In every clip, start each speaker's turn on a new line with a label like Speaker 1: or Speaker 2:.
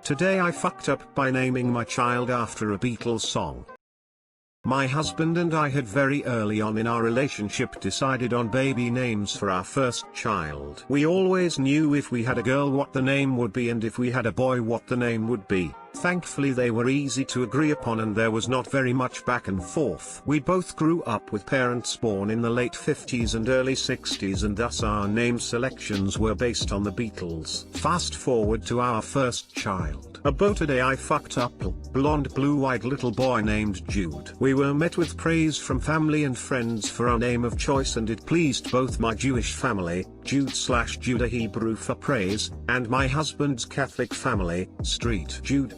Speaker 1: Today I fucked up by naming my child after a Beatles song. My husband and I had very early on in our relationship decided on baby names for our first child. We always knew if we had a girl what the name would be and if we had a boy what the name would be. Thankfully they were easy to agree upon and there was not very much back and forth. We both grew up with parents born in the late 50s and early 60s and thus our name selections were based on the Beatles. Fast forward to our first child. About a day I fucked up a blonde blue-eyed little boy named Jude. We were met with praise from family and friends for our name of choice and it pleased both my Jewish family, Jude/Judah Hebrew for praise, and my husband's Catholic family, Street Jude.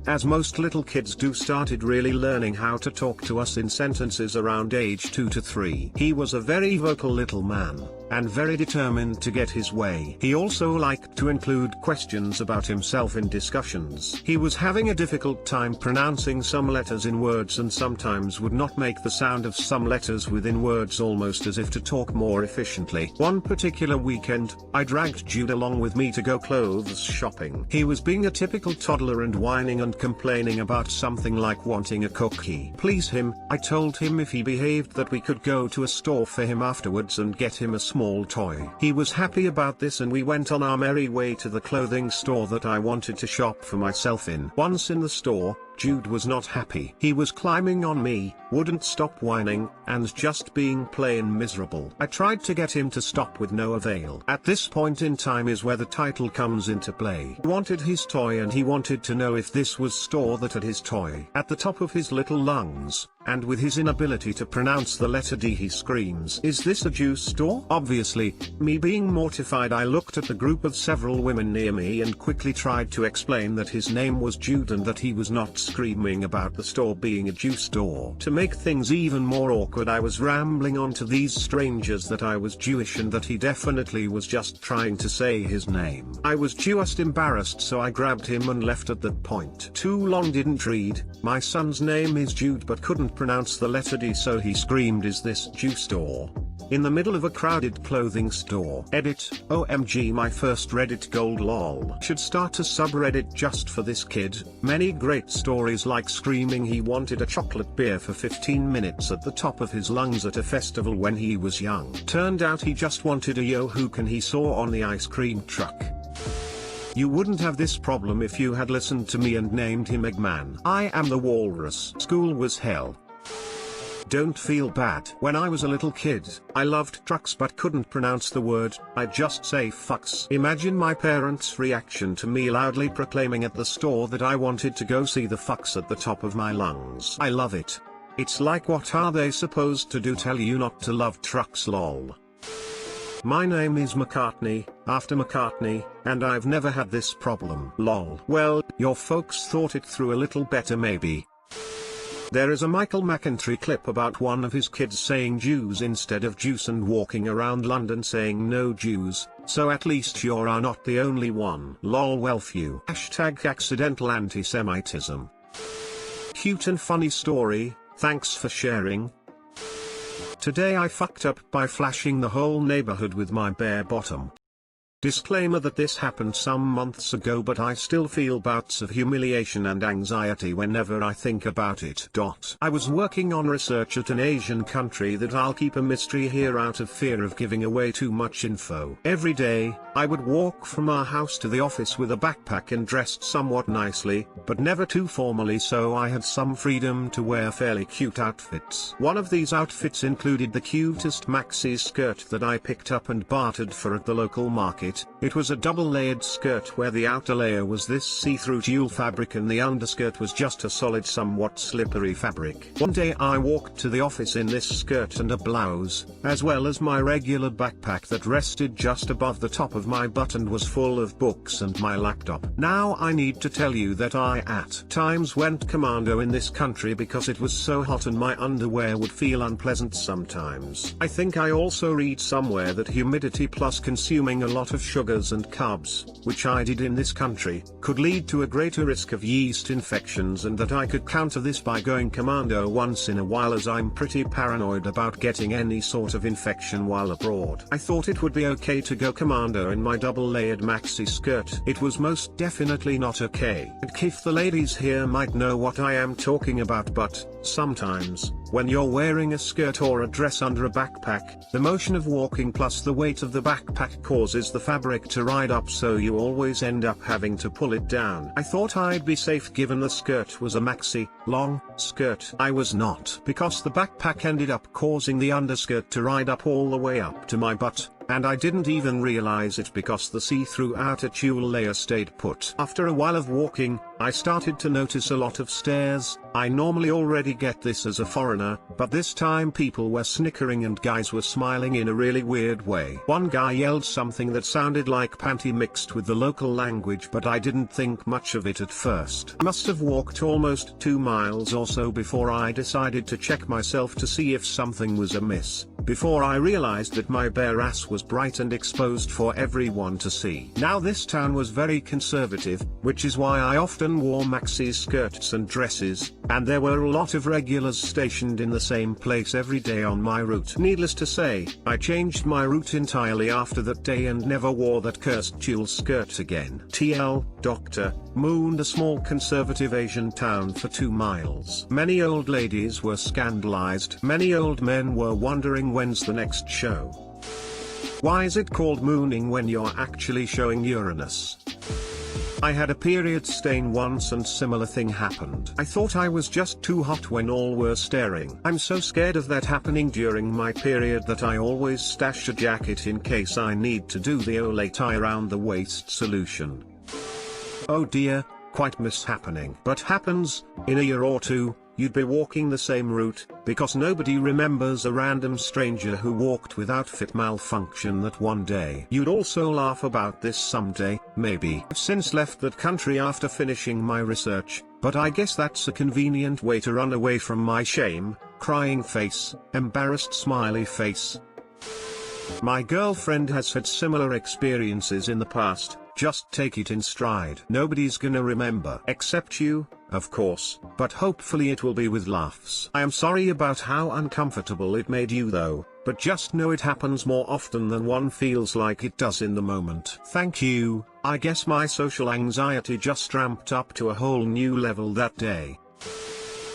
Speaker 1: As most little kids do, started really learning how to talk to us in sentences around age 2 to 3. He was a very vocal little man, and very determined to get his way. He also liked to include questions about himself in discussions. He was having a difficult time pronouncing some letters in words and sometimes would not make the sound of some letters within words, almost as if to talk more efficiently. One particular weekend, I dragged Jude along with me to go clothes shopping. He was being a typical toddler and whining and complaining about something like wanting a cookie. Please him, I told him if he behaved that we could go to a store for him afterwards and get him a small toy. He was happy about this and we went on our merry way to the clothing store that I wanted to shop for myself in. Once in the store, Jude was not happy. He was climbing on me, wouldn't stop whining, and just being plain miserable. I tried to get him to stop with no avail. At this point in time is where the title comes into play. He wanted his toy and he wanted to know if this was store that had his toy. At the top of his little lungs, and with his inability to pronounce the letter D, he screams, "Is this a juice store?" Obviously, me being mortified, I looked at the group of several women near me and quickly tried to explain that his name was Jude and that he was not screaming about the store being a juice store. To make things even more awkward, I was rambling on to these strangers that I was Jewish and that he definitely was just trying to say his name. I was just embarrassed, so I grabbed him and left at that point. Too long didn't read. My son's name is Jude but couldn't pronounce the letter D, so he screamed, "Is this juice store?" in the middle of a crowded clothing store. Edit, OMG, my first Reddit gold lol. Should start a subreddit just for this kid. Many great stories like screaming he wanted a chocolate beer for 15 minutes at the top of his lungs at a festival when he was young. Turned out he just wanted a Yo-Hook he saw on the ice cream truck. You wouldn't have this problem if you had listened to me and named him Eggman. I am the walrus. School was hell. Don't feel bad. When I was a little kid, I loved trucks but couldn't pronounce the word. I'd just say fucks. Imagine my parents' reaction to me loudly proclaiming at the store that I wanted to go see the fucks at the top of my lungs. I love it. It's like, what are they supposed to do, tell you not to love trucks lol. My name is McCartney, after McCartney, and I've never had this problem lol. Well, your folks thought it through a little better maybe. There is a Michael McIntyre clip about one of his kids saying Jews instead of juice and walking around London saying no Jews, so at least you are not the only one. Lol, well few. Hashtag accidental anti-Semitism. Cute and funny story, thanks for sharing. Today I fucked up by flashing the whole neighborhood with my bare bottom. Disclaimer that this happened some months ago, but I still feel bouts of humiliation and anxiety whenever I think about it. I was working on research at an Asian country that I'll keep a mystery here out of fear of giving away too much info. Every day, I would walk from our house to the office with a backpack and dressed somewhat nicely, but never too formally, so I had some freedom to wear fairly cute outfits. One of these outfits included the cutest maxi skirt that I picked up and bartered for at the local market. It was a double-layered skirt where the outer layer was this see-through tulle fabric and the underskirt was just a solid, somewhat slippery fabric. One day I walked to the office in this skirt and a blouse, as well as my regular backpack that rested just above the top of my butt and was full of books and my laptop. Now I need to tell you that I at times went commando in this country because it was so hot and my underwear would feel unpleasant sometimes. I think I also read somewhere that humidity plus consuming a lot of of sugars and carbs, which I did in this country, could lead to a greater risk of yeast infections, and that I could counter this by going commando once in a while, as I'm pretty paranoid about getting any sort of infection while abroad. I thought it would be okay to go commando in my double-layered maxi skirt. It was most definitely not okay. And if the ladies here might know what I am talking about, but sometimes, when you're wearing a skirt or a dress under a backpack, the motion of walking plus the weight of the backpack causes the fabric to ride up, so you always end up having to pull it down. I thought I'd be safe given the skirt was a maxi, long, skirt. I was not, because the backpack ended up causing the underskirt to ride up all the way up to my butt, and I didn't even realize it because the see-through outer tulle layer stayed put. After a while of walking, I started to notice a lot of stares. I normally already get this as a foreigner, but this time people were snickering and guys were smiling in a really weird way. One guy yelled something that sounded like panty mixed with the local language, but I didn't think much of it at first. I must have walked almost 2 miles or so before I decided to check myself to see if something was amiss, before I realized that my bare ass was bright and exposed for everyone to see. Now this town was very conservative, which is why I often wore maxi skirts and dresses, and there were a lot of regulars stationed in the same place every day on my route. Needless to say, I changed my route entirely after that day and never wore that cursed tulle skirt again. TL, Dr. Moon, a small conservative Asian town for 2 miles. Many old ladies were scandalized. Many old men were wondering when's the next show. Why is it called mooning when you're actually showing Uranus? I had a period stain once and similar thing happened. I thought I was just too hot when all were staring. I'm so scared of that happening during my period that I always stash a jacket in case I need to do the Olay tie around the waist solution. Oh dear, quite mishappening. But happens, in a year or two, you'd be walking the same route, because nobody remembers a random stranger who walked with outfit malfunction that one day. You'd also laugh about this someday, maybe. I've since left that country after finishing my research, but I guess that's a convenient way to run away from my shame. Crying face, embarrassed smiley face. My girlfriend has had similar experiences in the past. Just take it in stride. Nobody's gonna remember. Except you, of course, but hopefully it will be with laughs. I am sorry about how uncomfortable it made you though, but just know it happens more often than one feels like it does in the moment. Thank you. I guess my social anxiety just ramped up to a whole new level that day.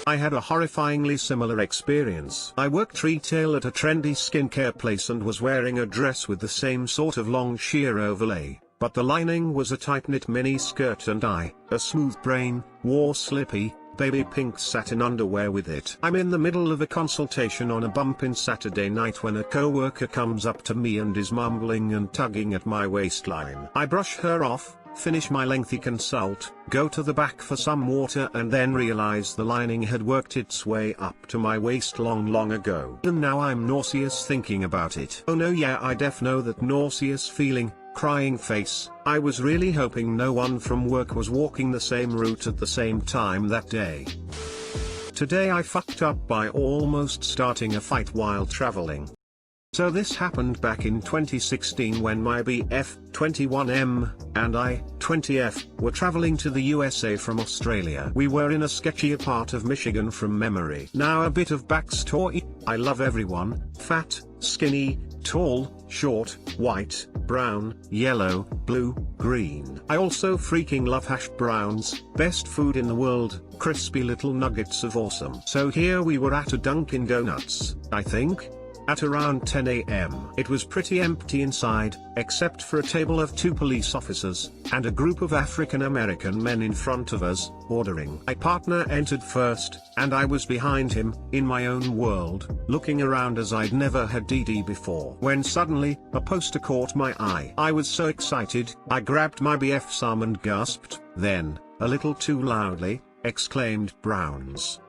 Speaker 1: I had a horrifyingly similar experience. I worked retail at a trendy skincare place and was wearing a dress with the same sort of long sheer overlay, but the lining was a tight-knit mini skirt and I, a smooth brain, wore slippy, baby pink satin underwear with it. I'm in the middle of a consultation on a bump-in Saturday night when a co-worker comes up to me and is mumbling and tugging at my waistline. I brush her off, finish my lengthy consult, go to the back for some water and then realize the lining had worked its way up to my waist long ago. And now I'm nauseous thinking about it. Oh no, yeah, I def know that nauseous feeling. Crying face. I was really hoping no one from work was walking the same route at the same time that day. Today I fucked up by almost starting a fight while traveling. So this happened back in 2016 when my BF, 21M, and I, 20F, were traveling to the USA from Australia. We were in a sketchier part of Michigan from memory. Now a bit of backstory. I love everyone, fat, skinny, tall, short, white, brown, yellow, blue, green. I also freaking love hash browns, best food in the world, crispy little nuggets of awesome. So here we were at a Dunkin' Donuts, I think, at around 10 a.m. It was pretty empty inside, except for a table of 2 police officers, and a group of African American men in front of us, ordering. My partner entered first, and I was behind him, in my own world, looking around as I'd never had DD before. When suddenly, a poster caught my eye. I was so excited, I grabbed my BF's arm and gasped, then, a little too loudly, exclaimed Browns.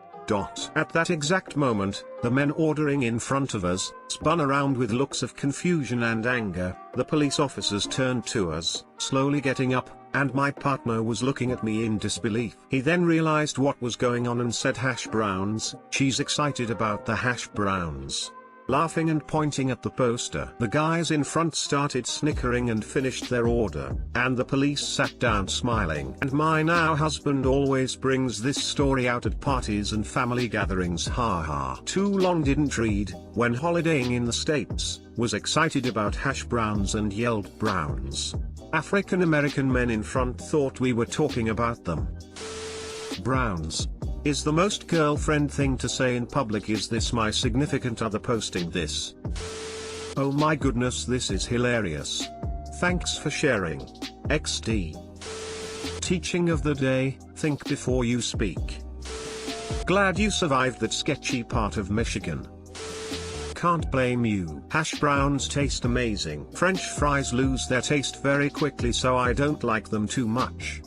Speaker 1: At that exact moment, the men ordering in front of us, spun around with looks of confusion and anger. The police officers turned to us, slowly getting up, and my partner was looking at me in disbelief. He then realized what was going on and said hash browns. She's excited about the hash browns. laughing and pointing at the poster. The guys in front started snickering and finished their order, and the police sat down smiling. And my now husband always brings this story out at parties and family gatherings, haha. Too long didn't read, when holidaying in the States, was excited about hash browns and yelled browns. African American men in front thought we were talking about them. Browns is the most girlfriend thing to say in public. Is this my significant other posting this? Oh my goodness, this is hilarious. Thanks for sharing. XD. Teaching of the day, think before you speak. Glad you survived that sketchy part of Michigan. Can't blame you. Hash browns taste amazing. French fries lose their taste very quickly, so I don't like them too much.